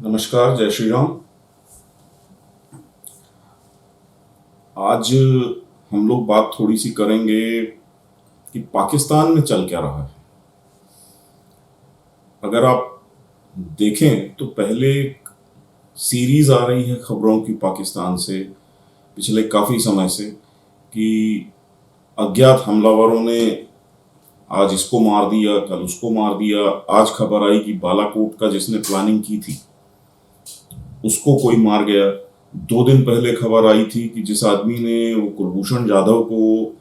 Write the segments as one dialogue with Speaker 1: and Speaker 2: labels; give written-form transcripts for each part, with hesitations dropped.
Speaker 1: नमस्कार, जय श्री राम। आज हम लोग बात थोड़ी सी करेंगे कि पाकिस्तान में चल क्या रहा है। अगर आप देखें तो पहले एक सीरीज आ रही है खबरों की पाकिस्तान से पिछले काफ़ी समय से कि अज्ञात हमलावरों ने आज इसको मार दिया, कल उसको मार दिया। आज खबर आई कि बालाकोट का जिसने प्लानिंग की थी उसको कोई मार गया। 2 दिन पहले खबर आई थी कि जिस आदमी ने वो कुलभूषण जाधव को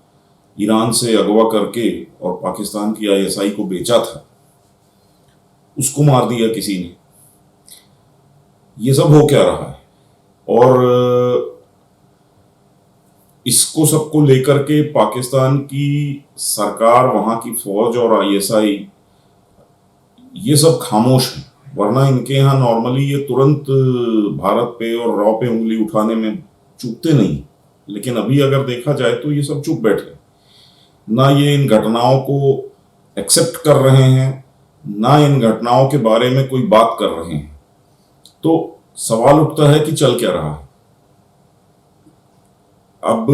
Speaker 1: ईरान से अगवा करके और पाकिस्तान की आईएसआई को बेचा था उसको मार दिया किसी ने। ये सब हो क्या रहा है? और इसको सबको लेकर के पाकिस्तान की सरकार, वहां की फौज और आईएसआई ये सब खामोश है। वरना इनके यहाँ नॉर्मली ये तुरंत भारत पे और रॉ पे उंगली उठाने में चूकते नहीं, लेकिन अभी अगर देखा जाए तो ये सब चुप बैठे। ना ये इन घटनाओं को एक्सेप्ट कर रहे हैं, ना इन घटनाओं के बारे में कोई बात कर रहे हैं। तो सवाल उठता है कि चल क्या रहा है। अब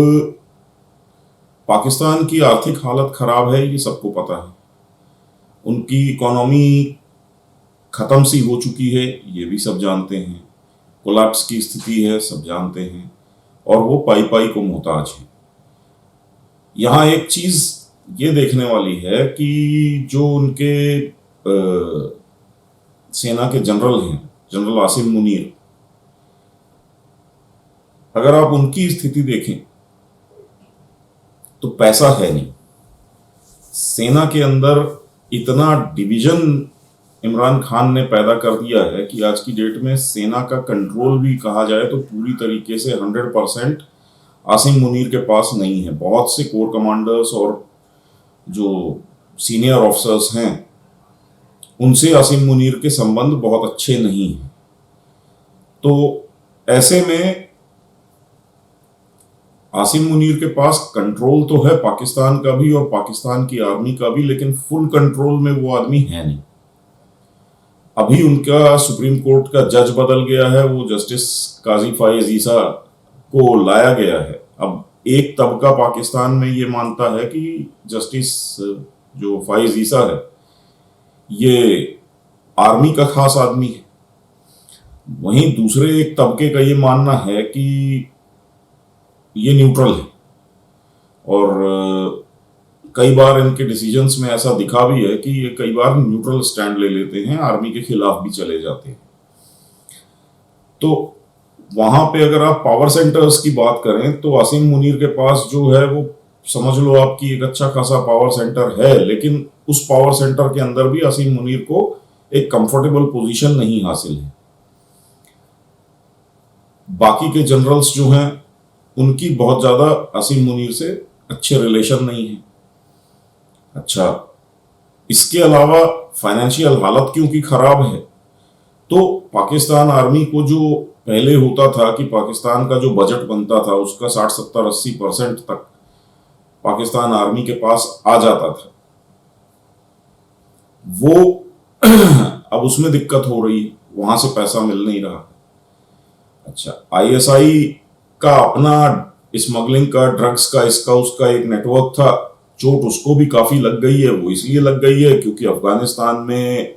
Speaker 1: पाकिस्तान की आर्थिक हालत खराब है, ये सबको पता है। उनकी इकोनॉमी खत्म सी हो चुकी है, ये भी सब जानते हैं। कोलैप्स की स्थिति है, सब जानते हैं। और वो पाई पाई को मोहताज है। यहाँ एक चीज ये देखने वाली है कि जो उनके सेना के जनरल हैं, जनरल आसिम मुनीर, अगर आप उनकी स्थिति देखें तो पैसा है नहीं। सेना के अंदर इतना डिवीजन इमरान खान ने पैदा कर दिया है कि आज की डेट में सेना का कंट्रोल भी कहा जाए तो पूरी तरीके से 100% आसिम मुनीर के पास नहीं है। बहुत से कोर कमांडर्स और जो सीनियर ऑफिसर्स हैं उनसे आसिम मुनीर के संबंध बहुत अच्छे नहीं हैं। तो ऐसे में आसिम मुनीर के पास कंट्रोल तो है पाकिस्तान का भी और पाकिस्तान की आर्मी का भी, लेकिन फुल कंट्रोल में वो आदमी है नहीं। अभी उनका सुप्रीम कोर्ट का जज बदल गया है, वो जस्टिस काजी फायज ईसा को लाया गया है। अब एक तबका पाकिस्तान में ये मानता है कि जस्टिस जो फायज ईसा है ये आर्मी का खास आदमी है। वहीं दूसरे एक तबके का ये मानना है कि ये न्यूट्रल है। और कई बार इनके डिसीजंस में ऐसा दिखा भी है कि ये कई बार न्यूट्रल स्टैंड ले लेते हैं, आर्मी के खिलाफ भी चले जाते हैं। तो वहां पे अगर आप पावर सेंटर्स की बात करें तो आसिम मुनीर के पास जो है वो समझ लो आपकी एक अच्छा खासा पावर सेंटर है, लेकिन उस पावर सेंटर के अंदर भी आसिम मुनीर को एक कंफर्टेबल पोजीशन नहीं हासिल है। बाकी के जनरल्स जो हैं उनकी बहुत ज्यादा आसिम मुनीर से अच्छे रिलेशन नहीं है। अच्छा, इसके अलावा फाइनेंशियल हालत क्योंकि खराब है, तो पाकिस्तान आर्मी को जो पहले होता था कि पाकिस्तान का जो बजट बनता था उसका 60-70-80% तक पाकिस्तान आर्मी के पास आ जाता था, वो अब उसमें दिक्कत हो रही है, वहां से पैसा मिल नहीं रहा। अच्छा, आईएसआई का अपना स्मगलिंग का, ड्रग्स का, इसका उसका एक नेटवर्क था। चोट उसको भी काफी लग गई है। वो इसलिए लग गई है क्योंकि अफगानिस्तान में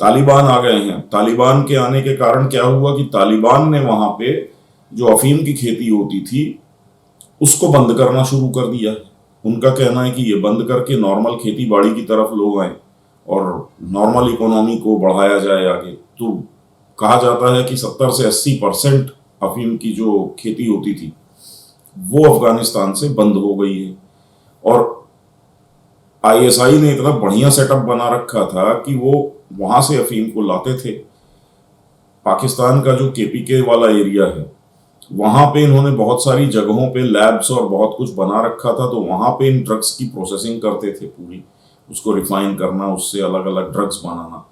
Speaker 1: तालिबान आ गए हैं। तालिबान के आने के कारण क्या हुआ कि तालिबान ने वहां पे जो अफीम की खेती होती थी उसको बंद करना शुरू कर दिया। उनका कहना है कि ये बंद करके नॉर्मल खेती बाड़ी की तरफ लोग आए और नॉर्मल इकोनॉमी को बढ़ाया जाए आगे। तो कहा जाता है कि 70 से 80% अफीम की जो खेती होती थी वो अफगानिस्तान से बंद हो गई है। और आईएसआई ने इतना बढ़िया सेटअप बना रखा था कि वो वहां से अफीम को लाते थे। पाकिस्तान का जो केपीके वाला एरिया है वहां पे इन्होंने बहुत सारी जगहों पे लैब्स और बहुत कुछ बना रखा था। तो वहां पे इन ड्रग्स की प्रोसेसिंग करते थे, पूरी उसको रिफाइन करना, उससे अलग अलग ड्रग्स बनाना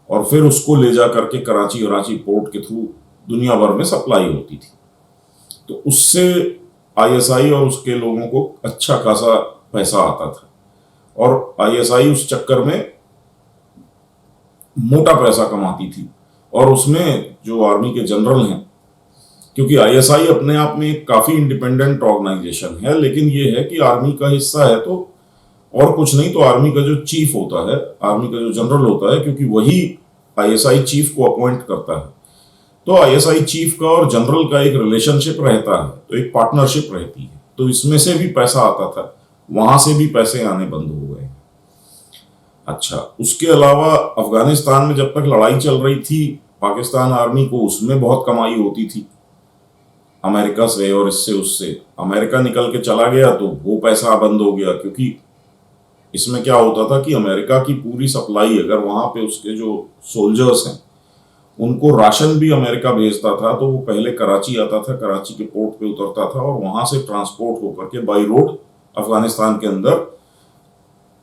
Speaker 1: और फिर उसको ले जा करके कराची पोर्ट के थ्रू दुनिया भर में सप्लाई होती थी। तो उससे आईएसआई और उसके लोगों को अच्छा खासा पैसा आता था और आईएसआई उस चक्कर में मोटा पैसा कमाती थी और उसमें जो आर्मी के जनरल हैं, क्योंकि आईएसआई अपने आप में एक काफी इंडिपेंडेंट ऑर्गेनाइजेशन है, लेकिन ये है कि आर्मी का हिस्सा है, तो और कुछ नहीं तो आर्मी का जो चीफ होता है, आर्मी का जो जनरल होता है, क्योंकि वही आईएसआई चीफ को अपॉइंट करता है, तो आईएसआई चीफ का और जनरल का एक रिलेशनशिप रहता है, तो एक पार्टनरशिप रहती है। तो इसमें से भी पैसा आता था, वहां से भी पैसे आने बंद हो गए। अच्छा, उसके अलावा अफगानिस्तान में जब तक लड़ाई चल रही थी, पाकिस्तान आर्मी को उसमें बहुत कमाई होती थी अमेरिका से और इससे उससे। अमेरिका निकल के चला गया तो वो पैसा बंद हो गया, क्योंकि इसमें क्या होता था कि अमेरिका की पूरी सप्लाई, अगर वहां पे उसके जो सोल्जर्स हैं उनको राशन भी अमेरिका भेजता था, तो वो पहले कराची आता था, कराची के पोर्ट पे उतरता था और वहां से ट्रांसपोर्ट होकर के बाई रोड अफगानिस्तान के अंदर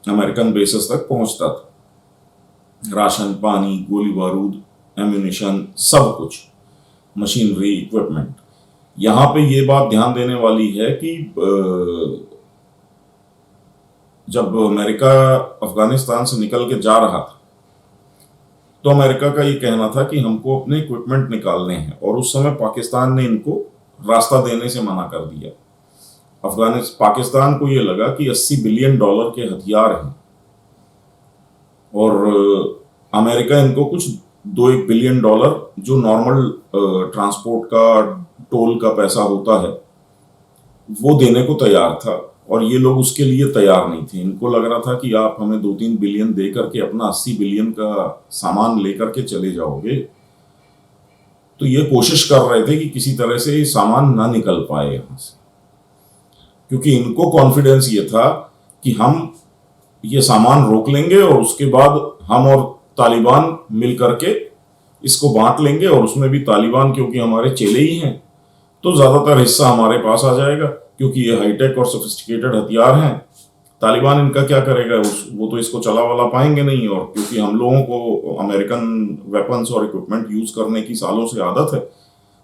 Speaker 1: अमेरिकन बेसेस तक पहुंचता था। राशन, पानी, गोली बारूद, एम्यूनिशन, सब कुछ, मशीनरी, इक्विपमेंट। यहां पे ये बात ध्यान देने वाली है कि जब अमेरिका अफगानिस्तान से निकल के जा रहा था, तो अमेरिका का ये कहना था कि हमको अपने इक्विपमेंट निकालने हैं, और उस समय पाकिस्तान ने इनको रास्ता देने से मना कर दिया। पाकिस्तान को ये लगा कि $80 बिलियन के हथियार हैं और अमेरिका इनको कुछ $2-1 बिलियन जो नॉर्मल ट्रांसपोर्ट का, टोल का पैसा होता है, वो देने को तैयार था, और ये लोग उसके लिए तैयार नहीं थे। इनको लग रहा था कि आप हमें 2-3 बिलियन दे करके अपना 80 बिलियन का सामान लेकर के चले जाओगे, तो ये कोशिश कर रहे थे कि किसी तरह से ये सामान ना निकल पाए यहां से, क्योंकि इनको कॉन्फिडेंस ये था कि हम ये सामान रोक लेंगे और उसके बाद हम और तालिबान मिल करके इसको बांट लेंगे, और उसमें भी तालिबान क्योंकि हमारे चेले ही हैं तो ज्यादातर हिस्सा हमारे पास आ जाएगा, क्योंकि ये हाईटेक और सोफिस्टिकेटेड हथियार हैं। तालिबान इनका क्या करेगा, वो तो इसको चला वाला पाएंगे नहीं, और क्योंकि हम लोगों को अमेरिकन वेपन्स और इक्विपमेंट यूज करने की सालों से आदत है,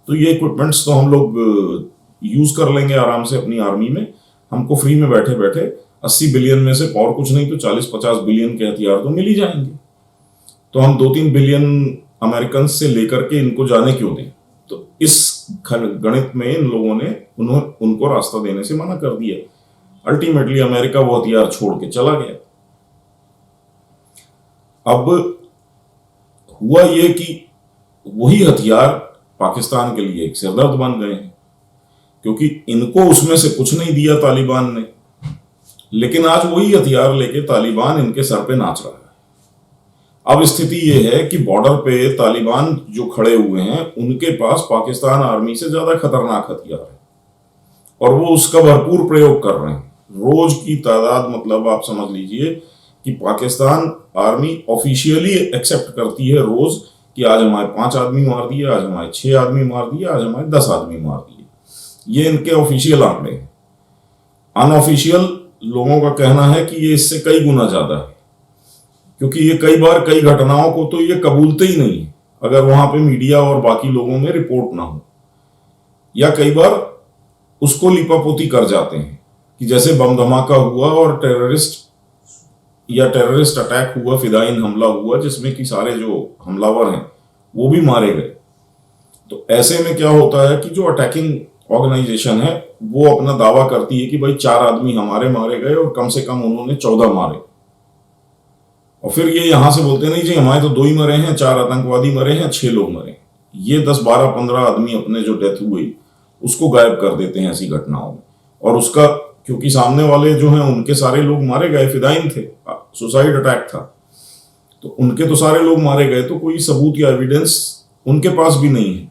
Speaker 1: तो ये इक्विपमेंट्स तो हम लोग यूज कर लेंगे आराम से अपनी आर्मी में। हमको फ्री में बैठे बैठे 80 बिलियन में से और कुछ नहीं तो 40-50 बिलियन के हथियार तो मिल ही जाएंगे, तो हम 2-3 बिलियन अमेरिकन से लेकर के इनको जाने क्यों दें। तो इस गणित में इन लोगों ने उनको रास्ता देने से मना कर दिया। अल्टीमेटली अमेरिका वो हथियार छोड़ के चला गया। अब हुआ ये कि वही हथियार पाकिस्तान के लिए एक सिरदर्द बन गए हैं, क्योंकि इनको उसमें से कुछ नहीं दिया तालिबान ने, लेकिन आज वही हथियार लेके तालिबान इनके सर पे नाच रहा है। अब स्थिति यह है कि बॉर्डर पे तालिबान जो खड़े हुए हैं उनके पास पाकिस्तान आर्मी से ज्यादा खतरनाक हथियार है, और वो उसका भरपूर प्रयोग कर रहे हैं। रोज की तादाद, मतलब आप समझ लीजिए कि पाकिस्तान आर्मी ऑफिशियली एक्सेप्ट करती है रोज कि आज हमारे 5 आदमी मार दिए, आज हमारे 6 आदमी मार दिए, आज हमारे 10 आदमी मार दिए। ये इनके ऑफिशियल आंकड़े हैं। अनऑफिशियल लोगों का कहना है कि ये इससे कई गुना ज्यादा है, क्योंकि ये कई बार कई घटनाओं को तो ये कबूलते ही नहीं है अगर वहां पे मीडिया और बाकी लोगों में रिपोर्ट ना हो, या कई बार उसको लिपापोती कर जाते हैं कि जैसे बम धमाका हुआ और टेररिस्ट अटैक हुआ, फिदायीन हमला हुआ, जिसमें कि सारे जो हमलावर हैं वो भी मारे गए। तो ऐसे में क्या होता है कि जो अटैकिंग ऑर्गेनाइजेशन है वो अपना दावा करती है कि भाई 4 आदमी हमारे मारे गए और कम से कम उन्होंने 14 मारे, और फिर ये यहां से बोलते नहीं जी हमारे तो 2 ही मरे हैं, 4 आतंकवादी मरे हैं, 6 लोग मरे। ये 10, 12, 15 आदमी अपने जो डेथ हुई उसको गायब कर देते हैं ऐसी घटनाओं में, और उसका क्योंकि सामने वाले जो हैं उनके सारे लोग मारे गए, फिदायीन थे, सुसाइड अटैक था, तो उनके तो सारे लोग मारे गए, तो कोई सबूत या एविडेंस उनके पास भी नहीं है।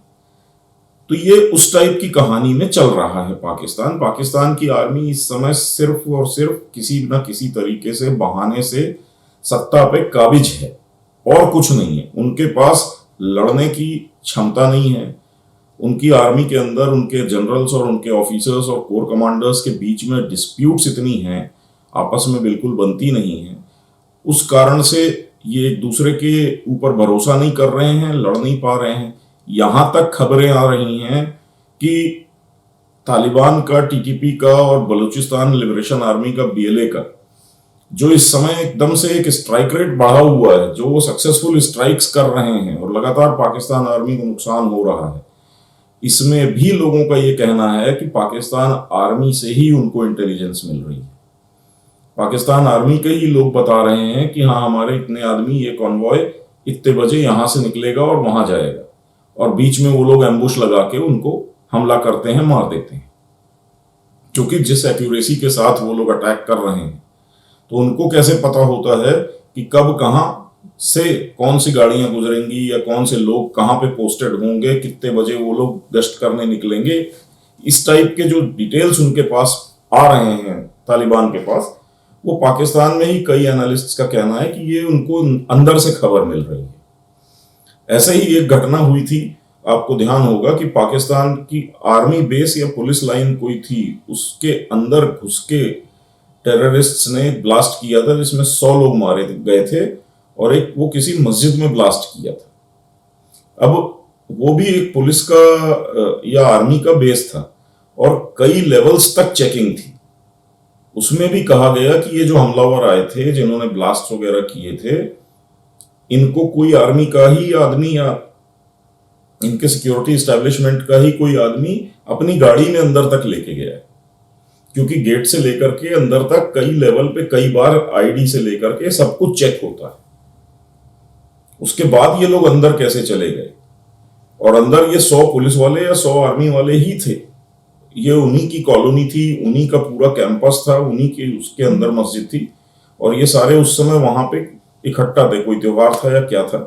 Speaker 1: तो ये उस टाइप की कहानी में चल रहा है पाकिस्तान की आर्मी इस समय सिर्फ और सिर्फ किसी न किसी तरीके से, बहाने से सत्ता पे काबिज है, और कुछ नहीं है। उनके पास लड़ने की क्षमता नहीं है। उनकी आर्मी के अंदर उनके जनरल्स और उनके ऑफिसर्स और कोर कमांडर्स के बीच में डिस्प्यूट्स इतनी हैं, आपस में बिल्कुल बनती नहीं है। उस कारण से ये एक दूसरे के ऊपर भरोसा नहीं कर रहे हैं, लड़ नहीं पा रहे हैं। यहां तक खबरें आ रही हैं कि तालिबान का, टीटीपी का और बलूचिस्तान लिबरेशन आर्मी का, BLA का जो इस समय एकदम से एक स्ट्राइक रेट बढ़ा हुआ है, जो वो सक्सेसफुल स्ट्राइक्स कर रहे हैं और लगातार पाकिस्तान आर्मी को नुकसान हो रहा है, इसमें भी लोगों का ये कहना है कि पाकिस्तान आर्मी से ही उनको इंटेलिजेंस मिल रही है। पाकिस्तान आर्मी के ही लोग बता रहे हैं कि हाँ, हमारे इतने आदमी, ये कॉन्वॉय इतने बजे यहां से निकलेगा और वहां जाएगा, और बीच में वो लोग एम्बुश लगा के उनको हमला करते हैं, मार देते हैं। क्योंकि जिस एक्यूरेसी के साथ वो लोग अटैक कर रहे हैं, तो उनको कैसे पता होता है कि कब कहां से कौन सी गाड़ियां गुजरेंगी या कौन से लोग कहां पे पोस्टेड होंगे, कितने बजे वो लोग गश्त करने निकलेंगे। इस टाइप के जो डिटेल्स उनके पास आ रहे हैं तालिबान के पास, वो पाकिस्तान में ही कई एनालिस्ट्स का कहना है कि ये उनको अंदर से खबर मिल रही है। ऐसे ही एक घटना हुई थी, आपको ध्यान होगा कि पाकिस्तान की आर्मी बेस या पुलिस लाइन कोई थी, उसके अंदर घुस के टेररिस्ट्स ने ब्लास्ट किया था, जिसमें 100 लोग मारे गए थे, और एक वो किसी मस्जिद में ब्लास्ट किया था। अब वो भी एक पुलिस का या आर्मी का बेस था, और कई लेवल्स तक चेकिंग थी। उसमें भी कहा गया कि ये जो हमलावर आए थे, जिन्होंने ब्लास्ट वगैरह किए थे, इनको कोई आर्मी का ही आदमी या इनके सिक्योरिटी एस्टेब्लिशमेंट का ही कोई आदमी अपनी गाड़ी में अंदर तक लेके गया है। क्योंकि गेट से लेकर के अंदर तक कई लेवल पे कई बार आईडी से लेकर के सब कुछ चेक होता है। उसके बाद ये लोग अंदर कैसे चले गए, और अंदर ये 100 पुलिस वाले या 100 आर्मी वाले ही थे। ये उन्हीं की कॉलोनी थी, उन्हीं का पूरा कैंपस था, उन्हीं की उसके अंदर मस्जिद थी, और ये सारे उस समय वहां पे इकट्ठा थे। कोई त्योहार था या क्या था,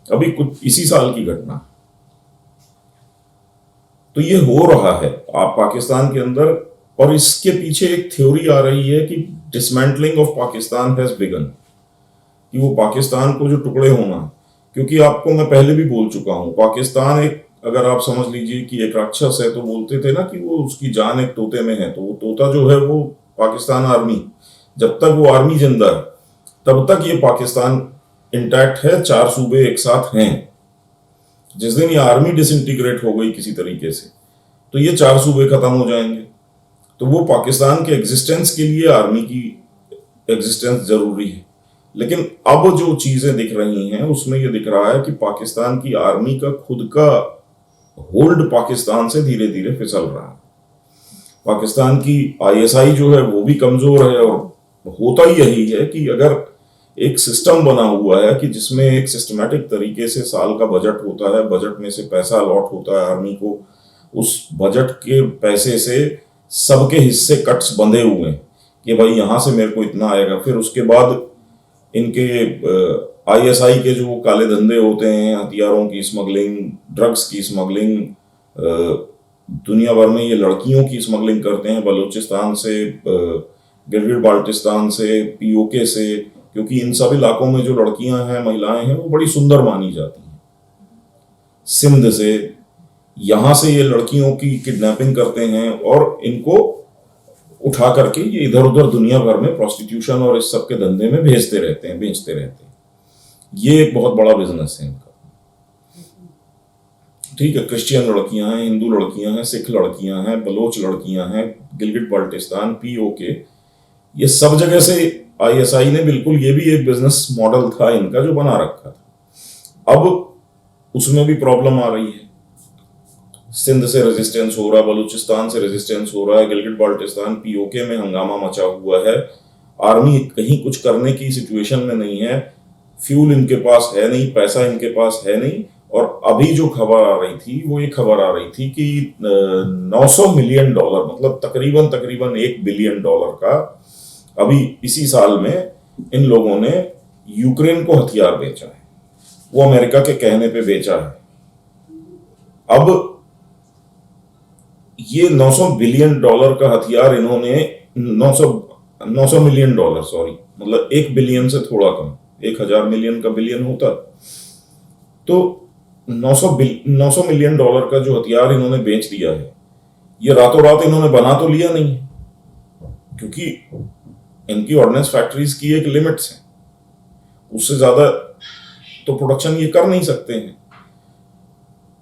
Speaker 1: अभी कुछ इसी साल की घटना। तो ये हो रहा है आप पाकिस्तान के अंदर, और इसके पीछे एक थ्योरी आ रही है कि dismantling of Pakistan has begin, कि वो पाकिस्तान को जो टुकड़े होना, क्योंकि आपको मैं पहले भी बोल चुका हूं, पाकिस्तान एक, अगर आप समझ लीजिए कि एक राक्षस है, तो बोलते थे ना कि वो उसकी जान एक तोते में है, तो वो तोता जो है वो पाकिस्तान आर्मी, जब तक वो आर्मी जिंदा है तब तक ये पाकिस्तान इंटैक्ट है, 4 सूबे एक साथ हैं। जिस दिन ये आर्मी डिसइंटीग्रेट हो गई किसी तरीके से, तो ये 4 सूबे खत्म हो जाएंगे। तो वो पाकिस्तान के एग्जिस्टेंस के लिए आर्मी की एग्जिस्टेंस जरूरी है। लेकिन अब जो चीजें दिख रही हैं उसमें ये दिख रहा है कि पाकिस्तान की आर्मी का खुद का होल्ड पाकिस्तान से धीरे धीरे फिसल रहा है। पाकिस्तान की आईएसआई जो है वो भी कमजोर है, और होता ही यही है कि अगर एक सिस्टम बना हुआ है कि जिसमें एक सिस्टमैटिक तरीके से साल का बजट होता है, बजट में से पैसा अलॉट होता है आर्मी को, उस बजट के पैसे से सबके हिस्से कट्स बंधे हुए हैं कि भाई यहां से मेरे को इतना आएगा। फिर उसके बाद इनके आईएसआई के जो काले धंधे होते हैं, हथियारों की स्मगलिंग, ड्रग्स की स्मगलिंग, दुनिया भर में ये लड़कियों की स्मगलिंग करते हैं, बलूचिस्तान से, गिलगित बाल्टिस्तान से, पीओके से, क्योंकि इन सब इलाकों में जो लड़कियां हैं, महिलाएं हैं, वो बड़ी सुंदर मानी जाती हैं। सिंध से, यहां से ये लड़कियों की किडनैपिंग करते हैं और इनको उठा करके ये इधर उधर दुनिया भर में प्रोस्टिट्यूशन और इस सब के धंधे में भेजते रहते हैं, बेचते रहते हैं। ये एक बहुत बड़ा बिजनेस है इनका। ठीक है, क्रिश्चियन लड़कियां हैं, हिंदू लड़कियां हैं, सिख लड़कियां हैं, बलोच लड़कियां हैं, गिलगित बाल्टिस्तान, पीओके, ये सब जगह से आईएसआई ने बिल्कुल, ये भी एक बिजनेस मॉडल था इनका जो बना रखा था। अब उसमें भी प्रॉब्लम आ रही है। सिंध से रेजिस्टेंस हो रहा, बलूचिस्तान से रेजिस्टेंस हो रहा है, गिलगित बाल्टिस्तान, पीओके में हंगामा मचा हुआ है। आर्मी कहीं कुछ करने की सिचुएशन में नहीं है, फ्यूल इनके पास है नहीं, पैसा इनके पास है नहीं। और अभी जो खबर आ रही थी वो ये खबर आ रही थी कि 900 मिलियन डॉलर, मतलब तकरीबन 1 बिलियन डॉलर का अभी इसी साल में इन लोगों ने यूक्रेन को हथियार बेचा है। वो अमेरिका के कहने पे बेचा है। अब ये 900 बिलियन डॉलर का हथियार इन्होंने 900 मिलियन डॉलर, सॉरी, मतलब 1 बिलियन से थोड़ा कम, 1000 मिलियन का बिलियन होता, तो 900 मिलियन डॉलर का जो हथियार इन्होंने बेच दिया है, ये रातों रात इन्होंने बना तो लिया नहीं, क्योंकि इनकी ऑर्डिनेंस फैक्ट्रीज की एक लिमिट्स है, उससे ज्यादा तो प्रोडक्शन ये कर नहीं सकते हैं।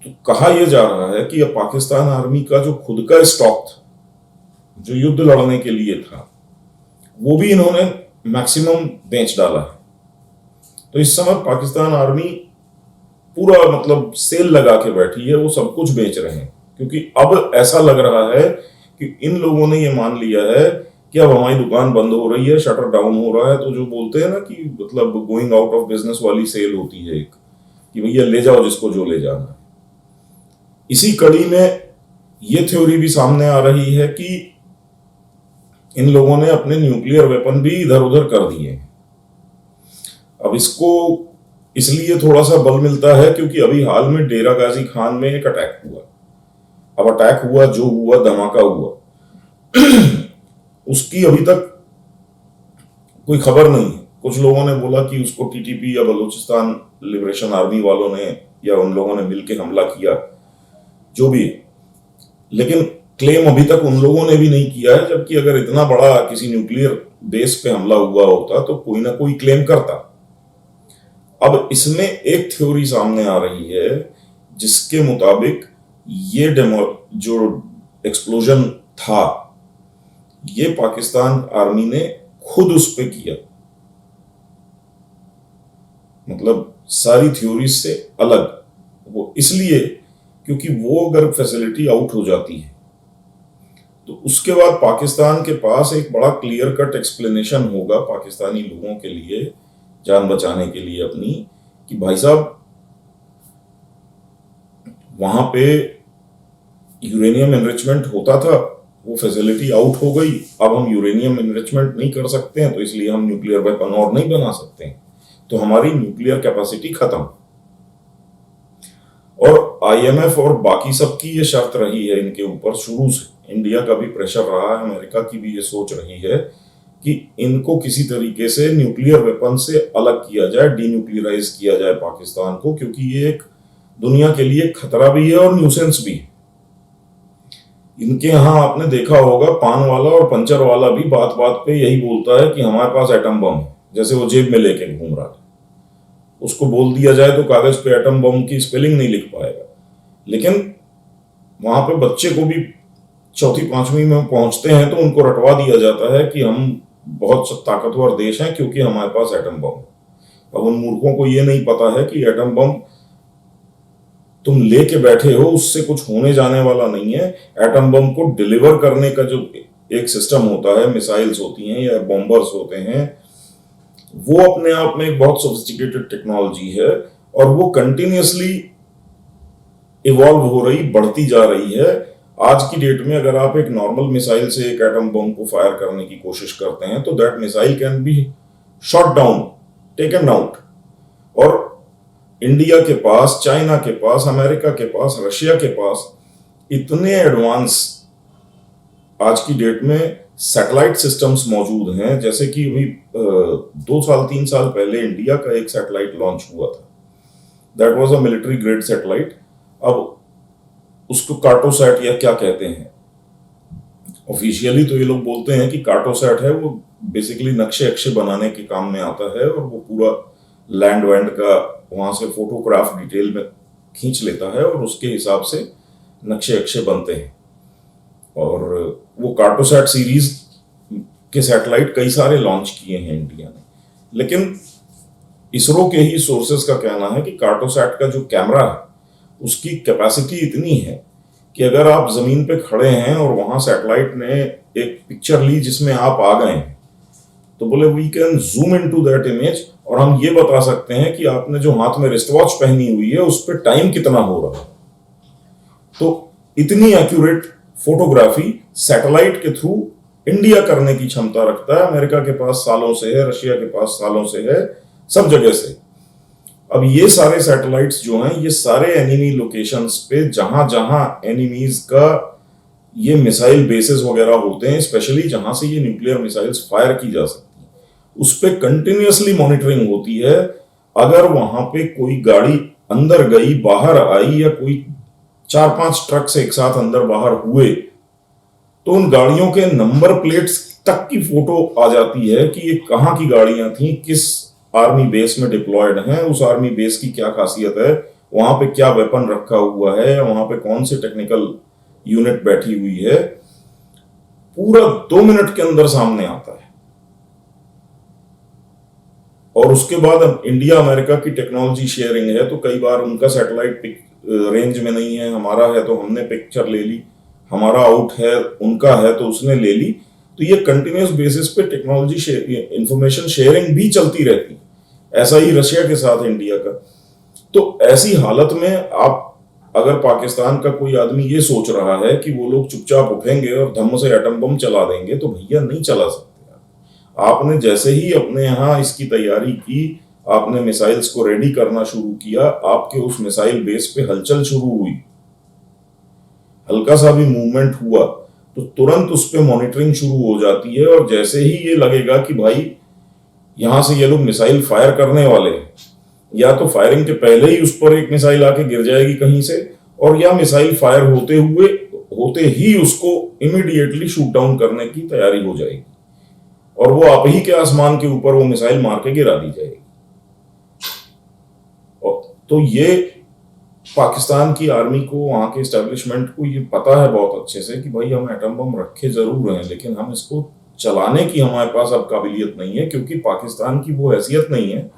Speaker 1: तो कहा यह जा रहा है कि अब पाकिस्तान आर्मी का जो खुद का स्टॉक था, जो युद्ध लड़ने के लिए था, वो भी इन्होंने मैक्सिमम बेच डाला है। तो इस समय पाकिस्तान आर्मी पूरा मतलब सेल लगा के बैठी है, वो सब कुछ बेच रहे हैं, क्योंकि अब ऐसा लग रहा है कि इन लोगों ने ये मान लिया है कि अब हमारी दुकान बंद हो रही है, शटर डाउन हो रहा है, तो जो बोलते हैं ना कि मतलब गोइंग आउट ऑफ बिजनेस वाली सेल होती है एक, कि भैया ले जाओ जिसको जो ले जाना है। इसी कड़ी में ये थ्योरी भी सामने आ रही है कि इन लोगों ने अपने न्यूक्लियर वेपन भी इधर उधर कर दिए हैं। अब इसको इसलिए थोड़ा सा बल मिलता है क्योंकि अभी हाल में डेरा गाजी खान में एक अटैक हुआ। अब अटैक हुआ, जो हुआ, धमाका हुआ, उसकी अभी तक कोई खबर नहीं है। कुछ लोगों ने बोला कि उसको टीटीपी या बलूचिस्तान लिबरेशन आर्मी वालों ने या उन लोगों ने मिलकर हमला किया, जो भी है, लेकिन क्लेम अभी तक उन लोगों ने भी नहीं किया है। जबकि अगर इतना बड़ा किसी न्यूक्लियर बेस पे हमला हुआ होता तो कोई ना कोई क्लेम करता। अब इसमें एक थ्योरी सामने आ रही है जिसके मुताबिक ये जो एक्सप्लोजन था, ये पाकिस्तान आर्मी ने खुद उस पे किया, मतलब सारी थ्योरी से अलग। वो इसलिए क्योंकि वो अगर फैसिलिटी आउट हो जाती है तो उसके बाद पाकिस्तान के पास एक बड़ा क्लियर कट एक्सप्लेनेशन होगा पाकिस्तानी लोगों के लिए, जान बचाने के लिए अपनी, कि भाई साहब वहां पे यूरेनियम एनरिचमेंट होता था, वो फैसिलिटी आउट हो गई, अब हम यूरेनियम एनरिचमेंट नहीं कर सकते हैं, तो इसलिए हम न्यूक्लियर वेपन और नहीं बना सकते हैं, तो हमारी न्यूक्लियर कैपेसिटी खत्म। और आईएमएफ और बाकी सबकी ये शर्त रही है इनके ऊपर शुरू से, इंडिया का भी प्रेशर रहा है, अमेरिका की भी ये सोच रही है कि इनको किसी तरीके से न्यूक्लियर वेपन से अलग किया जाए, डीन्यूक्लियराइज किया जाए पाकिस्तान को, क्योंकि ये एक दुनिया के लिए खतरा भी है और न्यूसेंस भी है। इनके यहां आपने देखा होगा पान वाला और पंचर वाला भी बात बात पे यही बोलता है कि हमारे पास एटम बम है, जैसे वो जेब में लेके घूम रहा है। उसको बोल दिया जाए तो कागज पे एटम बम की स्पेलिंग नहीं लिख पाएगा, लेकिन वहां पे बच्चे को भी चौथी पांचवी में पहुंचते हैं तो उनको रटवा दिया जाता है कि हम बहुत ताकतवर देश हैं क्योंकि हमारे पास एटम बम है। अब उन मूर्खों को यह नहीं पता है कि एटम बम तुम लेके बैठे हो, उससे कुछ होने जाने वाला नहीं है। एटम बम को डिलीवर करने का जो एक सिस्टम होता है, मिसाइल्स होती हैं या बॉम्बर्स होते हैं, वो अपने आप में एक बहुत सोफिस्टिकेटेड टेक्नोलॉजी है और वो कंटिन्यूअसली इवॉल्व हो रही, बढ़ती जा रही है। आज की डेट में अगर आप एक नॉर्मल मिसाइल से एक एटम बम को फायर करने की कोशिश करते हैं तो that missile can be shot down, taken out. और इंडिया के पास, चाइना के पास, अमेरिका के पास, रशिया के पास इतने एडवांस आज की डेट में सैटेलाइट सिस्टम्स मौजूद हैं, जैसे कि अभी 2 साल 3 साल पहले इंडिया का एक सैटेलाइट लॉन्च हुआ था, that was a military grade satellite. अब उसको कार्टोसैट या क्या कहते हैं, ऑफिशियली तो ये लोग बोलते हैं कि कार्टोसैट है, वो बेसिकली नक्शे अक्षे बनाने के काम में आता है और वो पूरा लैंड वैंड का वहां से फोटोग्राफ डिटेल में खींच लेता है और उसके हिसाब से नक्शे अक्षे बनते हैं। और वो कार्टोसैट सीरीज के सैटेलाइट कई सारे लॉन्च किए हैं इंडिया ने, लेकिन इसरो के ही सोर्सेस का कहना है कि कार्टोसैट का जो कैमरा है उसकी कैपेसिटी इतनी है कि अगर आप जमीन पे खड़े हैं और वहां सैटेलाइट ने एक पिक्चर ली जिसमें आप आ गए हैं, तो बोले we can zoom into that image और हम ये बता सकते हैं कि आपने जो हाथ में रिस्ट वॉच पहनी हुई है उस पर टाइम कितना हो रहा है। तो इतनी एक्यूरेट फोटोग्राफी सैटेलाइट के थ्रू इंडिया करने की क्षमता रखता है। अमेरिका के पास सालों से है, रशिया के पास सालों से है, सब जगह से। अब ये सारे सैटेलाइट्स जो हैं, ये सारे एनिमी लोकेशंस पे जहां जहां एनिमीज का ये मिसाइल बेसेस वगैरह होते हैं, स्पेशली जहां से ये न्यूक्लियर मिसाइल्स फायर की जा सकती है, उस पर कंटिन्यूअसली मॉनिटरिंग होती है। अगर वहां पे कोई गाड़ी अंदर गई, बाहर आई, या कोई 4-5 ट्रक से एक साथ अंदर बाहर हुए, तो उन गाड़ियों के नंबर प्लेट्स तक की फोटो आ जाती है कि ये कहाँ की गाड़ियां थी, किस आर्मी बेस में डिप्लॉयड हैं, उस आर्मी बेस की क्या खासियत है, वहां पे क्या वेपन रखा हुआ है, वहां पे कौन सी टेक्निकल यूनिट बैठी हुई है, पूरा 2 मिनट के अंदर सामने आता है। और उसके बाद अब इंडिया अमेरिका की टेक्नोलॉजी शेयरिंग है, तो कई बार उनका सैटेलाइट रेंज में नहीं है, हमारा है तो हमने पिक्चर ले ली, हमारा आउट है उनका है तो उसने ले ली। तो ये कंटिन्यूस बेसिस पे टेक्नोलॉजी इंफॉर्मेशन शेयरिंग भी चलती रहती है। ऐसा ही रशिया के साथ इंडिया का। तो ऐसी हालत में आप अगर पाकिस्तान का कोई आदमी ये सोच रहा है कि वो लोग चुपचाप उठेंगे और धम्म से एटम बम चला देंगे, तो भैया नहीं चला सकते। आपने जैसे ही अपने यहाँ इसकी तैयारी की, आपने मिसाइल्स को रेडी करना शुरू किया, आपके उस मिसाइल बेस पे हलचल शुरू हुई, हल्का सा भी मूवमेंट हुआ तो तुरंत उस पर मॉनिटरिंग शुरू हो जाती है। और जैसे ही ये लगेगा कि भाई यहां से ये लोग मिसाइल फायर करने वाले हैं, या तो फायरिंग के पहले ही उस पर एक मिसाइल आके गिर जाएगी कहीं से, और या मिसाइल फायर होते ही उसको इमीडिएटली शूट डाउन करने की तैयारी हो जाएगी, और वो आप ही के आसमान के ऊपर वो मिसाइल मार के गिरा दी जाएगी। तो ये पाकिस्तान की आर्मी को, वहां के एस्टेब्लिशमेंट को ये पता है बहुत अच्छे से कि भाई हम एटम बम रखे जरूर हैं, लेकिन हम इसको चलाने की हमारे पास अब काबिलियत नहीं है, क्योंकि पाकिस्तान की वो हैसियत नहीं है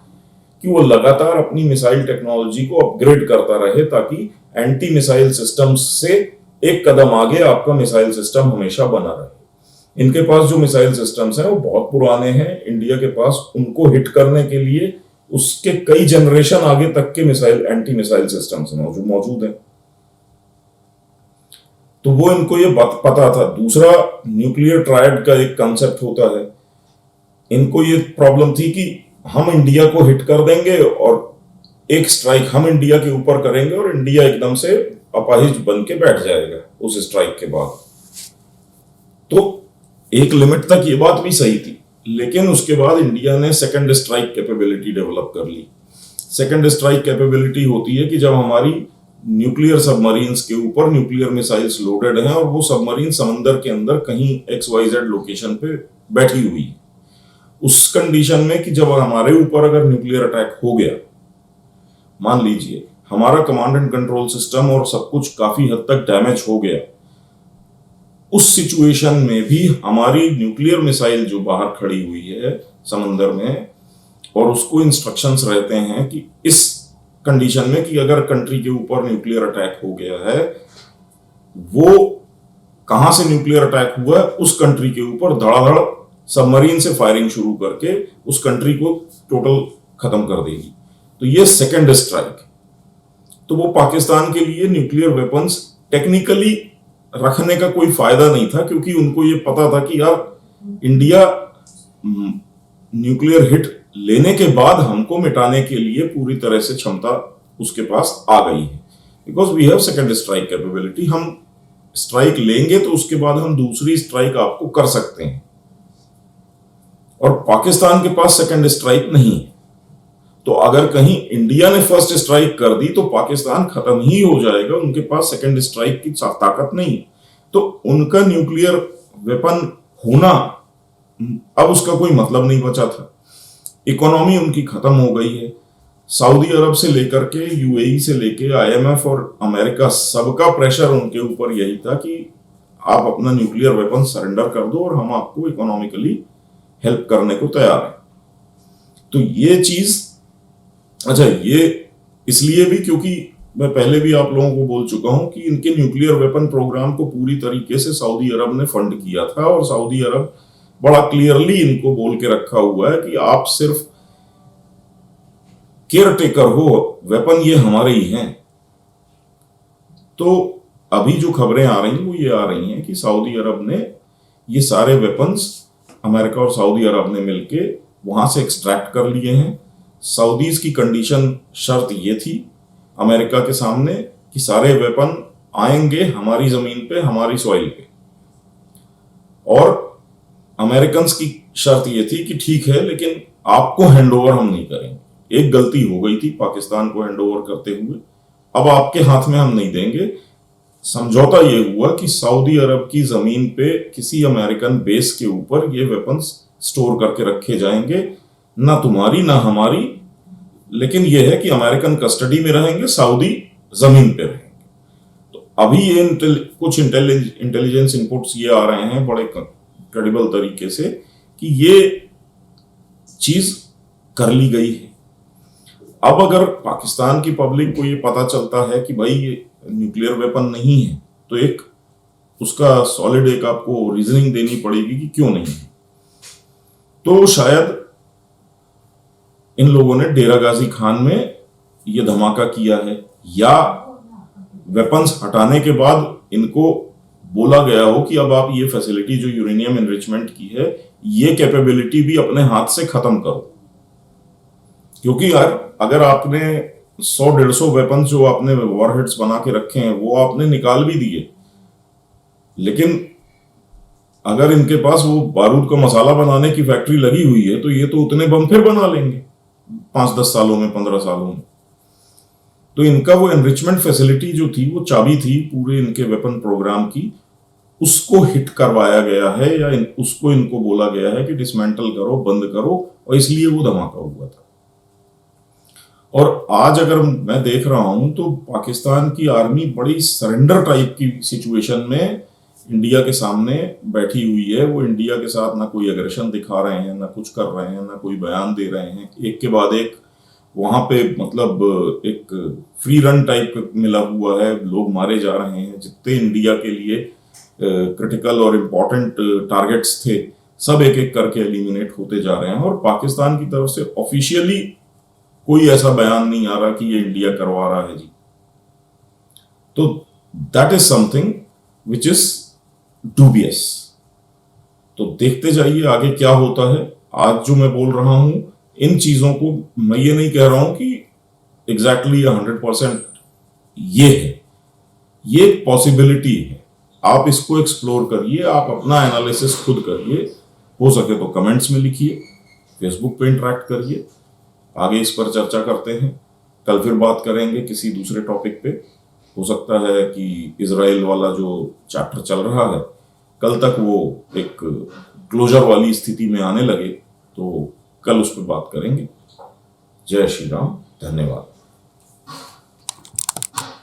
Speaker 1: कि वो लगातार अपनी मिसाइल टेक्नोलॉजी को अपग्रेड करता रहे, ताकि एंटी मिसाइल सिस्टम से एक कदम आगे आपका मिसाइल सिस्टम हमेशा बना रहे। इनके पास जो मिसाइल सिस्टम्स हैं वो बहुत पुराने हैं। इंडिया के पास उनको हिट करने के लिए उसके कई जनरेशन आगे तक के मिसाइल, एंटी मिसाइल सिस्टम्स मौजूद हैं। तो वो इनको ये बात पता था। दूसरा, न्यूक्लियर ट्रायड का एक कंसेप्ट होता है। इनको ये प्रॉब्लम थी कि हम इंडिया को हिट कर देंगे और एक स्ट्राइक हम इंडिया के ऊपर करेंगे और इंडिया एकदम से अपाहिज बन के बैठ जाएगा उस स्ट्राइक के बाद। तो एक लिमिट तक ये बात भी सही थी, लेकिन उसके बाद इंडिया ने सेकंड स्ट्राइक कैपेबिलिटी डेवलप कर ली। सेकंड स्ट्राइक कैपेबिलिटी होती है कि जब हमारी न्यूक्लियर सबमरीन्स के ऊपर न्यूक्लियर मिसाइल्स लोडेड हैं और वो सबमरीन समंदर के अंदर कहीं XYZ लोकेशन पे बैठी हुई है, उस कंडीशन में कि जब हमारे ऊपर अगर न्यूक्लियर अटैक हो गया, मान लीजिए हमारा कमांड एंड कंट्रोल सिस्टम और सब कुछ काफी हद तक डैमेज हो गया, उस सिचुएशन में भी हमारी न्यूक्लियर मिसाइल जो बाहर खड़ी हुई है समंदर में, और उसको इंस्ट्रक्शंस रहते हैं कि इस कंडीशन में कि अगर कंट्री के ऊपर न्यूक्लियर अटैक हो गया है, वो कहां से न्यूक्लियर अटैक हुआ है उस कंट्री के ऊपर धड़ाधड़ सबमरीन से फायरिंग शुरू करके उस कंट्री को टोटल खत्म कर देगी। तो ये सेकंड स्ट्राइक। तो वो पाकिस्तान के लिए न्यूक्लियर वेपन्स टेक्निकली रखने का कोई फायदा नहीं था, क्योंकि उनको ये पता था कि यार इंडिया न्यूक्लियर हिट लेने के बाद हमको मिटाने के लिए पूरी तरह से क्षमता उसके पास आ गई है, because we have second strike capability. हम स्ट्राइक लेंगे तो उसके बाद हम दूसरी स्ट्राइक आपको कर सकते हैं, और पाकिस्तान के पास सेकंड स्ट्राइक नहीं है। तो अगर कहीं इंडिया ने फर्स्ट स्ट्राइक कर दी तो पाकिस्तान खत्म ही हो जाएगा, उनके पास सेकंड स्ट्राइक की ताकत नहीं। तो उनका न्यूक्लियर वेपन होना अब उसका कोई मतलब नहीं बचा था। इकोनॉमी उनकी खत्म हो गई है। सऊदी अरब से लेकर के UAE से लेके IMF और अमेरिका, सबका प्रेशर उनके ऊपर यही था कि आप अपना न्यूक्लियर वेपन सरेंडर कर दो और हम आपको इकोनॉमिकली हेल्प करने को तैयार है। तो ये चीज, अच्छा, ये इसलिए भी क्योंकि मैं पहले भी आप लोगों को बोल चुका हूं कि इनके न्यूक्लियर वेपन प्रोग्राम को पूरी तरीके से सऊदी अरब ने फंड किया था, और सऊदी अरब बड़ा क्लियरली इनको बोल के रखा हुआ है कि आप सिर्फ केयर टेकर हो, वेपन ये हमारे ही हैं। तो अभी जो खबरें आ रही हैं वो ये आ रही हैं कि सऊदी अरब ने ये सारे वेपन्स, अमेरिका और सऊदी अरब ने मिलके वहां से एक्सट्रैक्ट कर लिए हैं। सऊदीज की कंडीशन, शर्त ये थी अमेरिका के सामने कि सारे वेपन आएंगे हमारी जमीन पे, हमारी सॉइल पे, और अमेरिकन्स की शर्त ये थी कि ठीक है लेकिन आपको हैंडओवर हम नहीं करेंगे। एक गलती हो गई थी पाकिस्तान को हैंडओवर करते हुए, अब आपके हाथ में हम नहीं देंगे। समझौता ये हुआ कि सऊदी अरब की जमीन पे किसी अमेरिकन बेस के ऊपर ये वेपन्स स्टोर करके रखे जाएंगे, ना तुम्हारी ना हमारी, लेकिन यह है कि अमेरिकन कस्टडी में रहेंगे, सऊदी जमीन पे रहेंगे। तो अभी ये कुछ इंटेलिजेंस इनपुट्स ये आ रहे हैं बड़े क्रेडिबल तरीके से कि ये चीज कर ली गई है। अब अगर पाकिस्तान की पब्लिक को ये पता चलता है कि भाई ये न्यूक्लियर वेपन नहीं है, तो एक उसका सॉलिड एक आपको रीजनिंग देनी पड़ेगी कि क्यों नहीं है। तो शायद इन लोगों ने डेरा गाजी खान में ये धमाका किया है, या वेपन्स हटाने के बाद इनको बोला गया हो कि अब आप ये फैसिलिटी जो यूरेनियम एनरिचमेंट की है, ये कैपेबिलिटी भी अपने हाथ से खत्म करो। क्योंकि यार अगर आपने 100-150 वेपन जो आपने वॉरहेड्स बना के रखे हैं वो आपने निकाल भी दिए, लेकिन अगर इनके पास वो बारूद का मसाला बनाने की फैक्ट्री लगी हुई है तो ये तो उतने बम फिर बना लेंगे 5-10 सालों में, 15 सालों में। तो इनका वो एनरिचमेंट फैसिलिटी जो थी, वो चाबी थी पूरे इनके वेपन प्रोग्राम की, उसको हिट करवाया गया है, या उसको इनको बोला गया है कि डिसमेंटल करो, बंद करो, और इसलिए वो धमाका हुआ था। और आज अगर मैं देख रहा हूं तो पाकिस्तान की आर्मी बड़ी सरेंडर टाइप की सिचुएशन में इंडिया के सामने बैठी हुई है। वो इंडिया के साथ ना कोई एग्रेशन दिखा रहे हैं, ना कुछ कर रहे हैं, ना कोई बयान दे रहे हैं। एक के बाद एक वहां पे मतलब एक फ्री रन टाइप मिला हुआ है, लोग मारे जा रहे हैं। जितने इंडिया के लिए क्रिटिकल और इम्पोर्टेंट टारगेट्स थे, सब एक एक करके एलिमिनेट होते जा रहे हैं। और पाकिस्तान की तरफ से ऑफिशियली कोई ऐसा बयान नहीं आ रहा कि ये इंडिया करवा रहा है जी। तो that is something which is dubious. तो देखते जाइए आगे क्या होता है। आज जो मैं बोल रहा हूं, इन चीजों को मैं ये नहीं कह रहा हूं कि एग्जैक्टली 100% ये है, ये एक पॉसिबिलिटी है। आप इसको एक्सप्लोर करिए, आप अपना एनालिसिस खुद करिए। हो सके तो कमेंट्स में लिखिए, फेसबुक पे इंटरेक्ट करिए, आगे इस पर चर्चा करते हैं। कल फिर बात करेंगे किसी दूसरे टॉपिक पे। हो सकता है कि इजराइल वाला जो चैप्टर चल रहा है, कल तक वो एक क्लोजर वाली स्थिति में आने लगे, तो कल उस पर बात करेंगे। जय श्री राम, धन्यवाद।